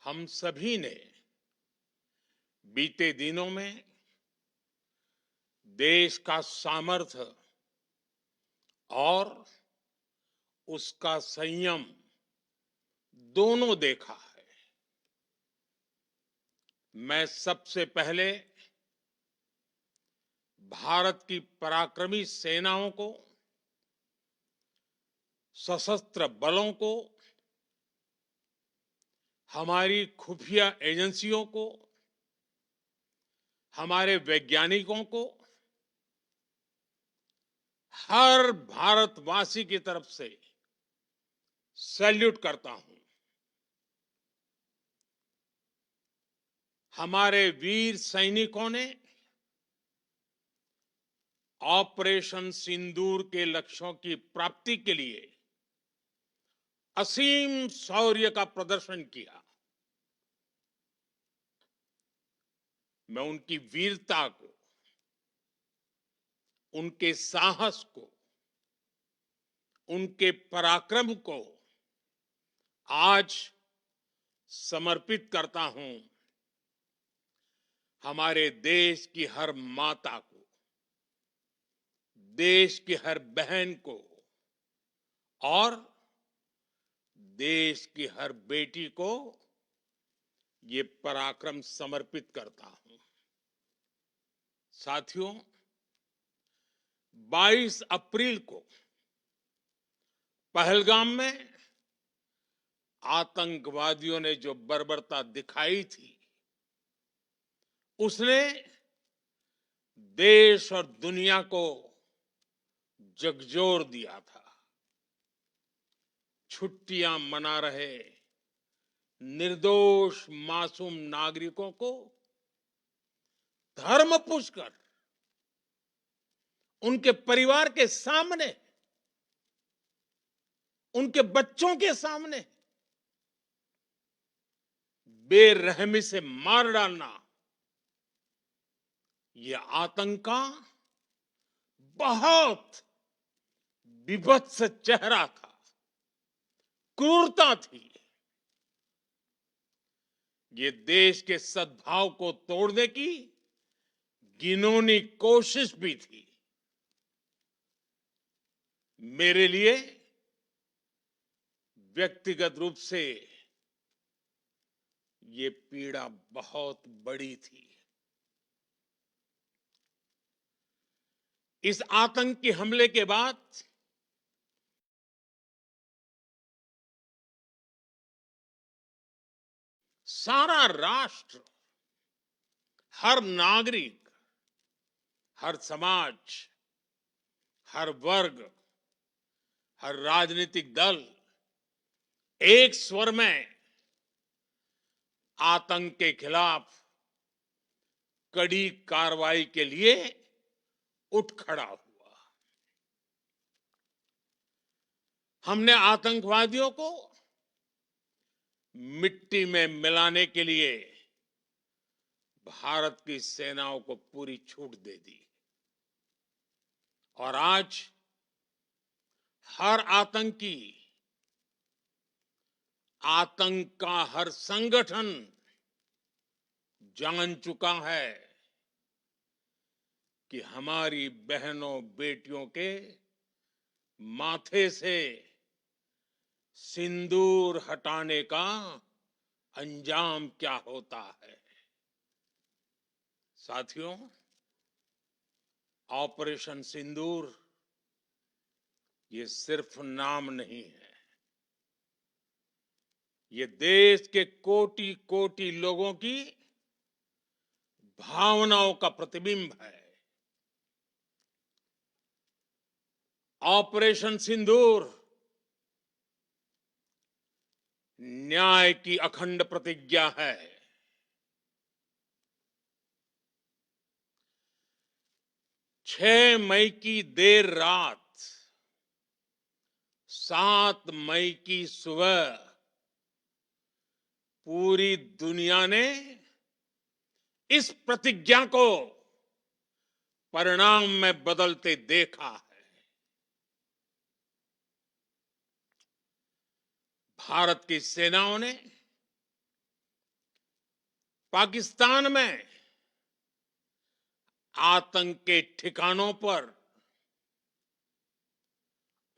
हम सभी ने बीते दिनों में देश का सामर्थ्य और उसका संयम दोनों देखा है। मैं सबसे पहले भारत की पराक्रमी सेनाओं को, सशस्त्र बलों को, हमारी खुफिया एजेंसियों को, हमारे वैज्ञानिकों को, हर भारतवासी की तरफ से सैल्यूट करता हूं। हमारे वीर सैनिकों ने ऑपरेशन सिंदूर के लक्ष्यों की प्राप्ति के लिए असीम शौर्य का प्रदर्शन किया। मैं उनकी वीरता को, उनके साहस को, उनके पराक्रम को आज समर्पित करता हूं। हमारे देश की हर माता को, देश की हर बहन को और देश की हर बेटी को ये पराक्रम समर्पित करता हूं। साथियों, 22 अप्रैल को पहलगाम में आतंकवादियों ने जो बर्बरता दिखाई थी, उसने देश और दुनिया को झकझोर दिया था। छुट्टियां मना रहे निर्दोष मासूम नागरिकों को धर्म पूछकर उनके परिवार के सामने, उनके बच्चों के सामने बेरहमी से मार डालना, यह आतंक का बहुत विभत्स चेहरा था, क्रूरता थी। ये देश के सद्भाव को तोड़ने की घिनौनी कोशिश भी थी। मेरे लिए व्यक्तिगत रूप से ये पीड़ा बहुत बड़ी थी। इस आतंकी हमले के बाद सारा राष्ट्र, हर नागरिक, हर समाज, हर वर्ग, हर राजनीतिक दल एक स्वर में आतंक के खिलाफ कड़ी कार्रवाई के लिए उठ खड़ा हुआ। हमने आतंकवादियों को मिट्टी में मिलाने के लिए भारत की सेनाओं को पूरी छूट दे दी और आज हर आतंकी, आतंक का हर संगठन जान चुका है कि हमारी बहनों बेटियों के माथे से सिंदूर हटाने का अंजाम क्या होता है। साथियों, ऑपरेशन सिंदूर ये सिर्फ नाम नहीं है, ये देश के कोटि कोटि लोगों की भावनाओं का प्रतिबिंब है। ऑपरेशन सिंदूर न्याय की अखंड प्रतिज्ञा है। 6 मई की देर रात, 7 मई की सुबह पूरी दुनिया ने इस प्रतिज्ञा को परिणाम में बदलते देखा है। भारत की सेनाओं ने पाकिस्तान में आतंक के ठिकानों पर,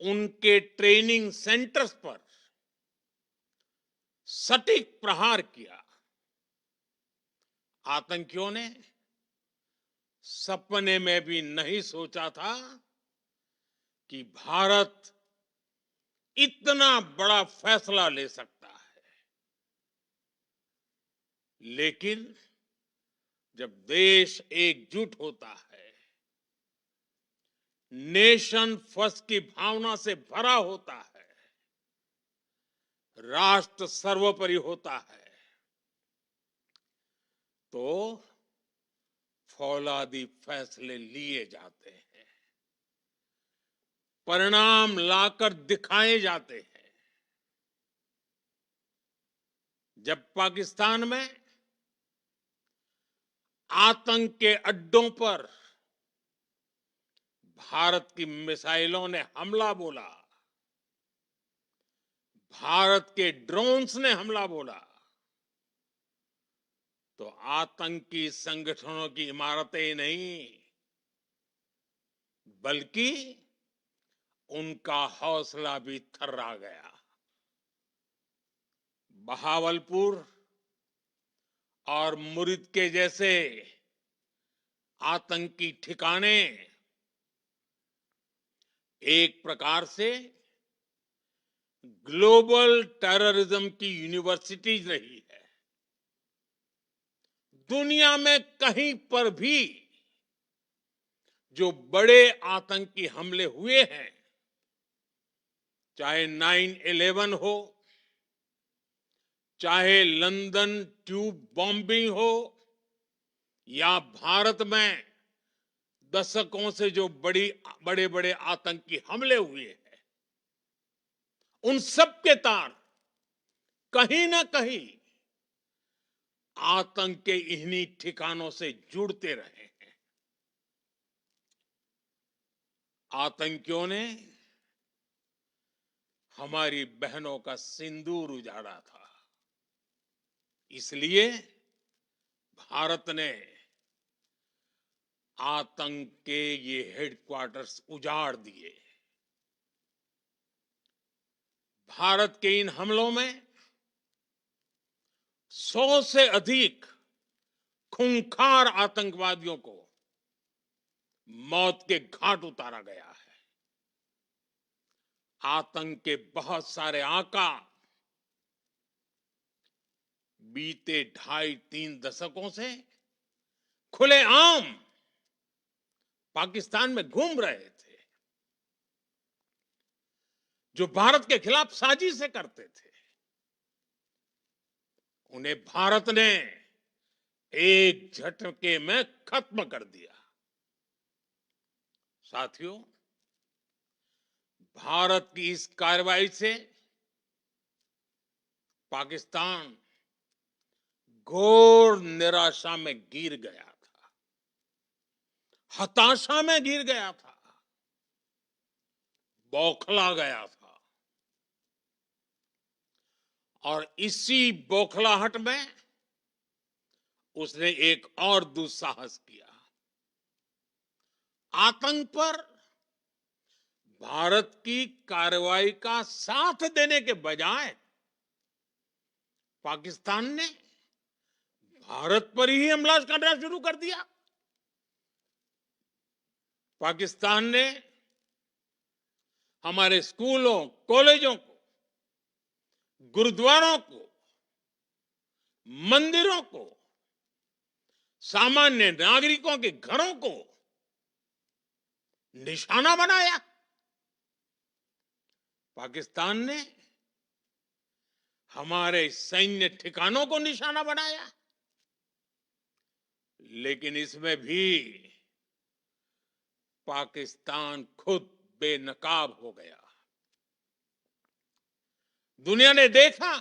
उनके ट्रेनिंग सेंटर्स पर सटीक प्रहार किया। आतंकियों ने सपने में भी नहीं सोचा था कि भारत इतना बड़ा फैसला ले सकता है। लेकिन जब देश एकजुट होता है, नेशन फर्स्ट की भावना से भरा होता है, राष्ट्र सर्वोपरि होता है, तो फौलादी फैसले लिए जाते हैं, परिणाम लाकर दिखाए जाते हैं। जब पाकिस्तान में आतंक के अड्डों पर भारत की मिसाइलों ने हमला बोला, भारत के ड्रोन्स ने हमला बोला, तो आतंकी संगठनों की इमारतें नहीं, बल्कि उनका हौसला भी थर्रा गया। बहावलपुर और मुरिद के जैसे आतंकी ठिकाने एक प्रकार से ग्लोबल टेररिज्म की यूनिवर्सिटीज रही है। दुनिया में कहीं पर भी जो बड़े आतंकी हमले हुए हैं, चाहे 9/11 हो, चाहे लंदन ट्यूब बॉम्बिंग हो, या भारत में दशकों से जो बड़े बड़े आतंकी हमले हुए हैं, उन सब के तार कहीं ना कहीं आतंक के इन्हीं ठिकानों से जुड़ते रहे हैं। आतंकियों ने हमारी बहनों का सिंदूर उजाड़ा था, इसलिए भारत ने आतंक के ये हेडक्वार्टर्स उजाड़ दिए। भारत के इन हमलों में 100 से अधिक खूंखार आतंकवादियों को मौत के घाट उतारा गया है। आतंक के बहुत सारे आका बीते 2.5-3 दशकों से खुलेआम पाकिस्तान में घूम रहे थे, जो भारत के खिलाफ साजिशें करते थे। उन्हें भारत ने एक झटके में खत्म कर दिया। साथियों, भारत की इस कार्रवाई से पाकिस्तान घोर निराशा में गिर गया था, हताशा में गिर गया था, बौखला गया था। और इसी बौखलाहट में उसने एक और दुस्साहस किया। आतंक पर भारत की कार्रवाई का साथ देने के बजाय पाकिस्तान ने भारत पर ही हमला करना शुरू कर दिया। पाकिस्तान ने हमारे स्कूलों, कॉलेजों को, गुरुद्वारों को, मंदिरों को, सामान्य नागरिकों के घरों को निशाना बनाया। पाकिस्तान ने हमारे सैन्य ठिकानों को निशाना बनाया। लेकिन इसमें भी पाकिस्तान खुद बेनकाब हो गया। दुनिया ने देखा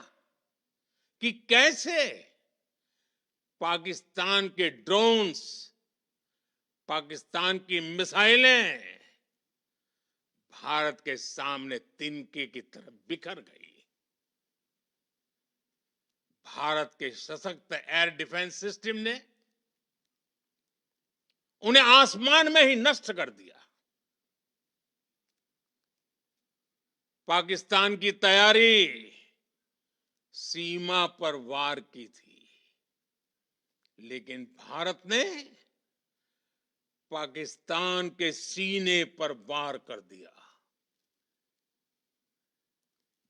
कि कैसे पाकिस्तान के ड्रोन्स, पाकिस्तान की मिसाइलें भारत के सामने तिनके की तरह बिखर गई। भारत के सशक्त एयर डिफेंस सिस्टम ने उन्हें आसमान में ही नष्ट कर दिया। पाकिस्तान की तैयारी सीमा पर वार की थी, लेकिन भारत ने पाकिस्तान के सीने पर वार कर दिया।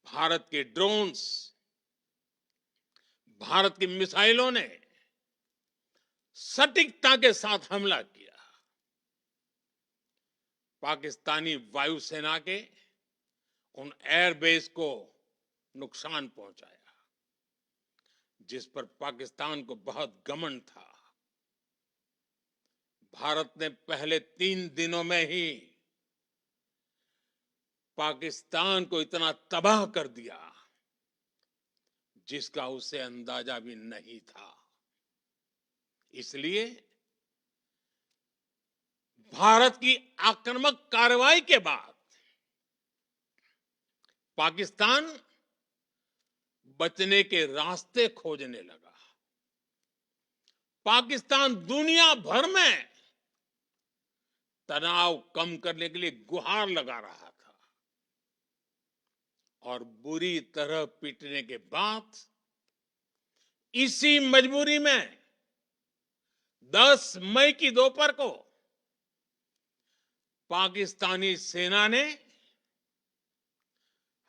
भारत के ड्रोन्स, भारत की मिसाइलों ने सटीकता के साथ हमला किया। पाकिस्तानी वायुसेना के उन एयरबेस को नुकसान पहुंचाया, जिस पर पाकिस्तान को बहुत घमंड था। भारत ने पहले 3 दिनों में ही पाकिस्तान को इतना तबाह कर दिया जिसका उसे अंदाजा भी नहीं था। इसलिए भारत की आक्रामक कार्रवाई के बाद पाकिस्तान बचने के रास्ते खोजने लगा। पाकिस्तान दुनिया भर में तनाव कम करने के लिए गुहार लगा रहा था, और बुरी तरह पीटने के बाद इसी मजबूरी में 10 मई की दोपहर को पाकिस्तानी सेना ने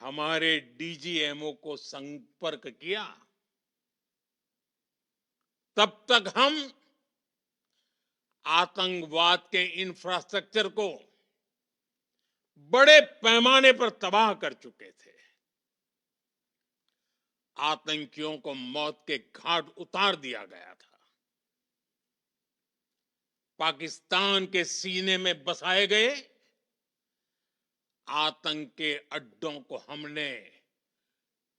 हमारे डीजीएमओ को संपर्क किया। तब तक हम आतंकवाद के इंफ्रास्ट्रक्चर को बड़े पैमाने पर तबाह कर चुके थे। आतंकियों को मौत के घाट उतार दिया गया था। पाकिस्तान के सीने में बसाए गए आतंक के अड्डों को हमने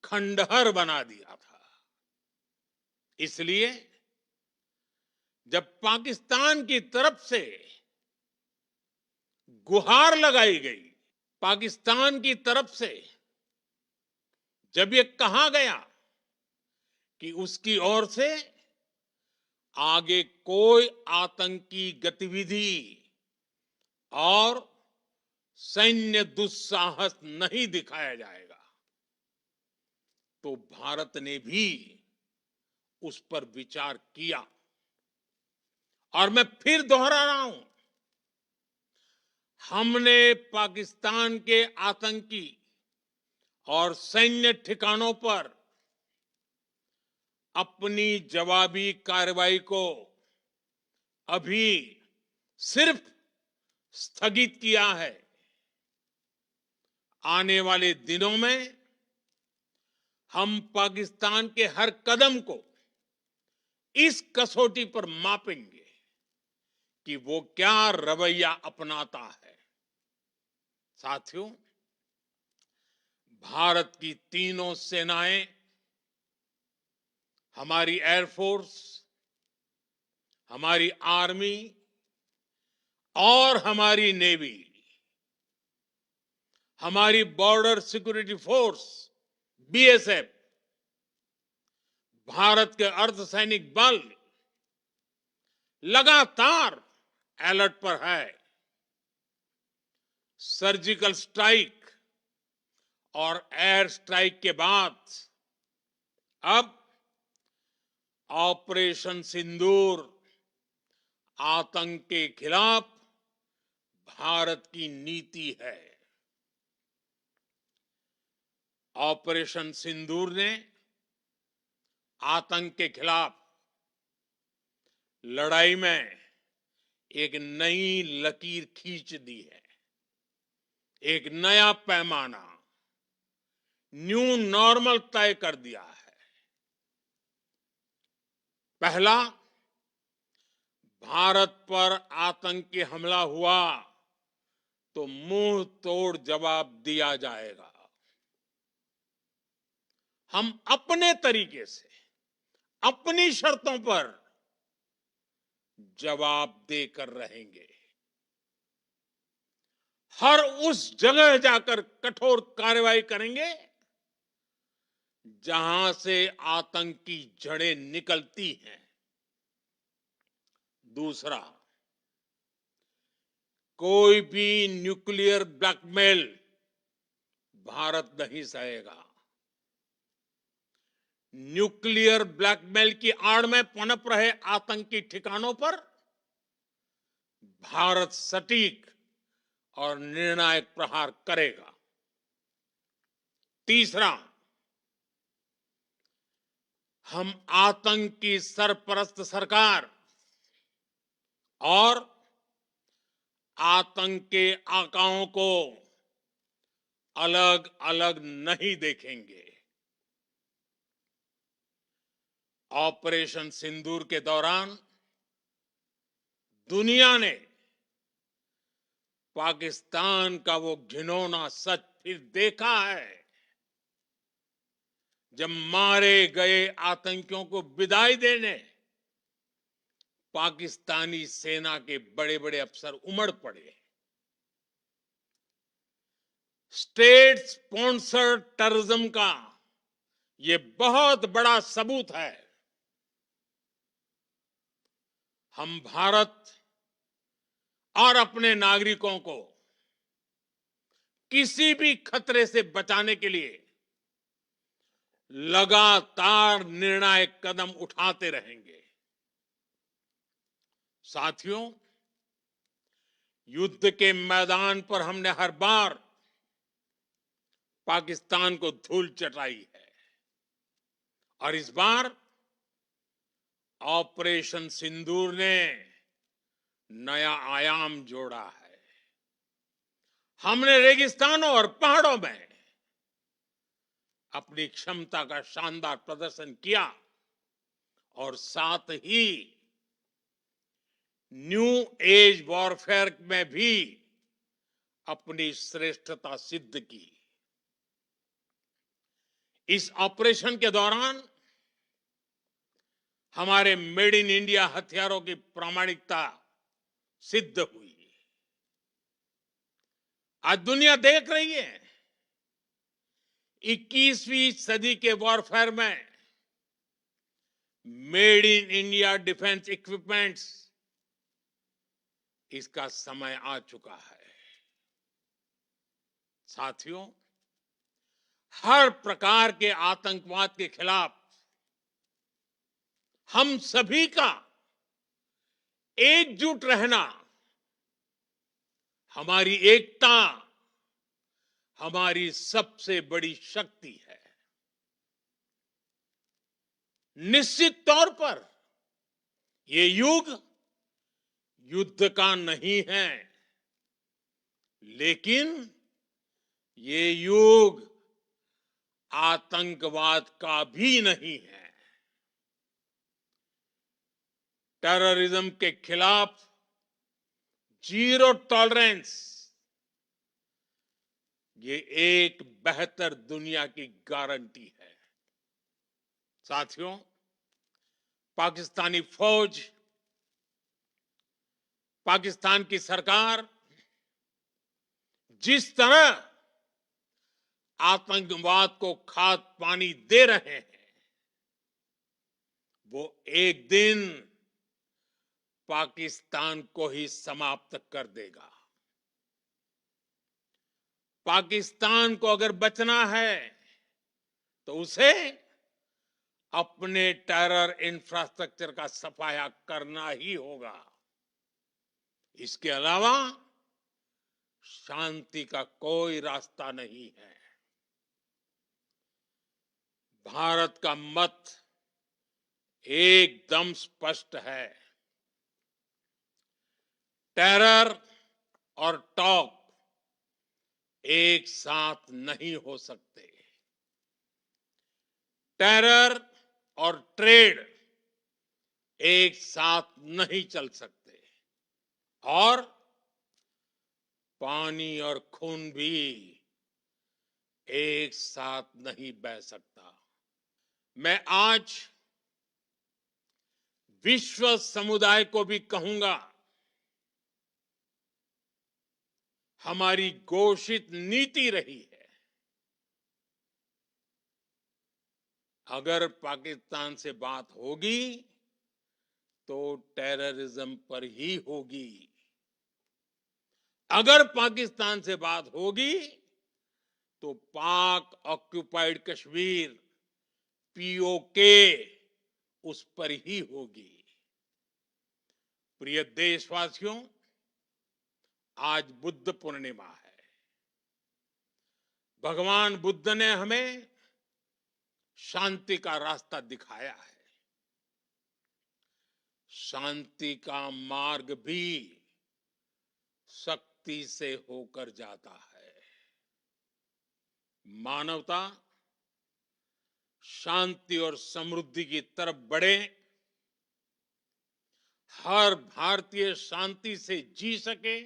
खंडहर बना दिया था। इसलिए जब पाकिस्तान की तरफ से गुहार लगाई गई, पाकिस्तान की तरफ से जब ये कहा गया कि उसकी ओर से आगे कोई आतंकी गतिविधि और सैन्य दुस्साहस नहीं दिखाया जाएगा, तो भारत ने भी उस पर विचार किया। और मैं फिर दोहरा रहा हूं, हमने पाकिस्तान के आतंकी और सैन्य ठिकानों पर अपनी जवाबी कार्रवाई को अभी सिर्फ स्थगित किया है। आने वाले दिनों में हम पाकिस्तान के हर कदम को इस कसौटी पर मापेंगे कि वो क्या रवैया अपनाता है। साथियों, भारत की तीनों सेनाएं, हमारी एयरफोर्स, हमारी आर्मी और हमारी नेवी, हमारी border security force BSF, Bharat के अर्धसैनिक बल लगातार अलर्ट पर है। सर्जिकल स्ट्राइक और एयर स्ट्राइक के बाद अब ऑपरेशन सिंदूर आतंक के खिलाफ भारत की नीति है। ऑपरेशन सिंदूर ने आतंक के खिलाफ लड़ाई में एक नई लकीर खींच दी है, एक नया पैमाना, न्यू नॉर्मल तय कर दिया है। पहला, भारत पर आतंकी हमला हुआ तो मुंह तोड़ जवाब दिया जाएगा। हम अपने तरीके से, अपनी शर्तों पर जवाब देकर रहेंगे। हर उस जगह जाकर कठोर कार्रवाई करेंगे जहां से आतंक की जड़ें निकलती हैं। दूसरा, कोई भी न्यूक्लियर ब्लैकमेल भारत नहीं सहेगा। न्यूक्लियर ब्लैकमेल की आड़ में पनप रहे आतंकी ठिकानों पर भारत सटीक और निर्णायक प्रहार करेगा। तीसरा, हम आतंक की सरपरस्त सरकार और आतंक के आकाओं को अलग अलग नहीं देखेंगे। ऑपरेशन सिंदूर के दौरान दुनिया ने पाकिस्तान का वो घिनौना सच फिर देखा है, जब मारे गए आतंकियों को विदाई देने पाकिस्तानी सेना के बड़े बड़े अफसर उमड़ पड़े। स्टेट स्पॉन्सर्ड टेररिज्म का ये बहुत बड़ा सबूत है। हम भारत और अपने नागरिकों को किसी भी खतरे से बचाने के लिए लगातार निर्णायक कदम उठाते रहेंगे। साथियों, युद्ध के मैदान पर हमने हर बार पाकिस्तान को धूल चटाई है और इस बार ऑपरेशन सिंदूर ने नया आयाम जोड़ा है। हमने रेगिस्तानों और पहाड़ों में अपनी क्षमता का शानदार प्रदर्शन किया और साथ ही न्यू एज वॉरफेयर में भी अपनी श्रेष्ठता सिद्ध की। इस ऑपरेशन के दौरान हमारे मेड इन इंडिया हथियारों की प्रामाणिकता सिद्ध हुई। आज दुनिया देख रही है 21वीं सदी के वॉरफेयर में made in India defence equipments, इसका समय आ चुका है। साथियों, हर प्रकार के आतंकवाद के खिलाफ हम सभी का एकजुट रहना, हमारी एकता हमारी सबसे बड़ी शक्ति है। निश्चित तौर पर ये युग युद्ध का नहीं है, लेकिन ये युग आतंकवाद का भी नहीं है। टेररिज्म के खिलाफ जीरो टॉलरेंस, ये एक बेहतर दुनिया की गारंटी है। साथियों, पाकिस्तानी फौज, पाकिस्तान की सरकार जिस तरह आतंकवाद को खाद पानी दे रहे हैं, वो एक दिन पाकिस्तान को ही समाप्त कर देगा। पाकिस्तान को अगर बचना है तो उसे अपने टेरर इंफ्रास्ट्रक्चर का सफाया करना ही होगा। इसके अलावा शांति का कोई रास्ता नहीं है। भारत का मत एकदम स्पष्ट है। टेरर और टॉक एक साथ नहीं हो सकते। टेरर और ट्रेड एक साथ नहीं चल सकते और पानी और खून भी एक साथ नहीं बह सकता। मैं आज विश्व समुदाय को भी कहूंगा, हमारी घोषित नीति रही है अगर पाकिस्तान से बात होगी तो टेररिज्म पर ही होगी। अगर पाकिस्तान से बात होगी तो पाक ऑक्युपाइड कश्मीर पीओके उस पर ही होगी। प्रिय देशवासियों, आज बुद्ध पूर्णिमा है। भगवान बुद्ध ने हमें शांति का रास्ता दिखाया है। शांति का मार्ग भी शक्ति से होकर जाता है। मानवता शांति और समृद्धि की तरफ बढ़े, हर भारतीय शांति से जी सके,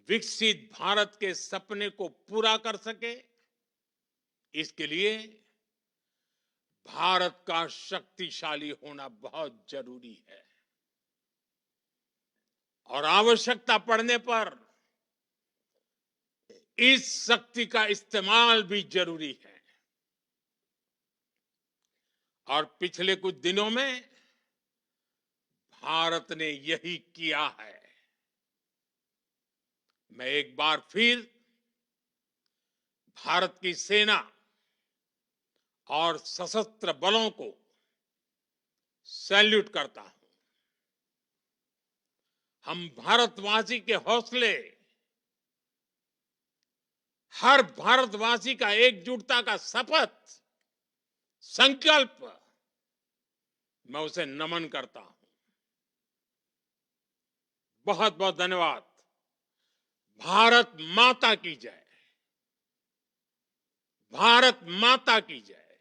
विकसित भारत के सपने को पूरा कर सके, इसके लिए भारत का शक्तिशाली होना बहुत जरूरी है। और आवश्यकता पड़ने पर इस शक्ति का इस्तेमाल भी जरूरी है। और पिछले कुछ दिनों में भारत ने यही किया है। मैं एक बार फिर भारत की सेना और सशस्त्र बलों को सैल्यूट करता हूं। हम भारतवासी के हौसले, हर भारतवासी का एकजुटता का शपथ, संकल्प, मैं उसे नमन करता हूं। बहुत बहुत धन्यवाद। भारत माता की जय। भारत माता की जय।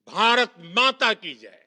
भारत माता की जय।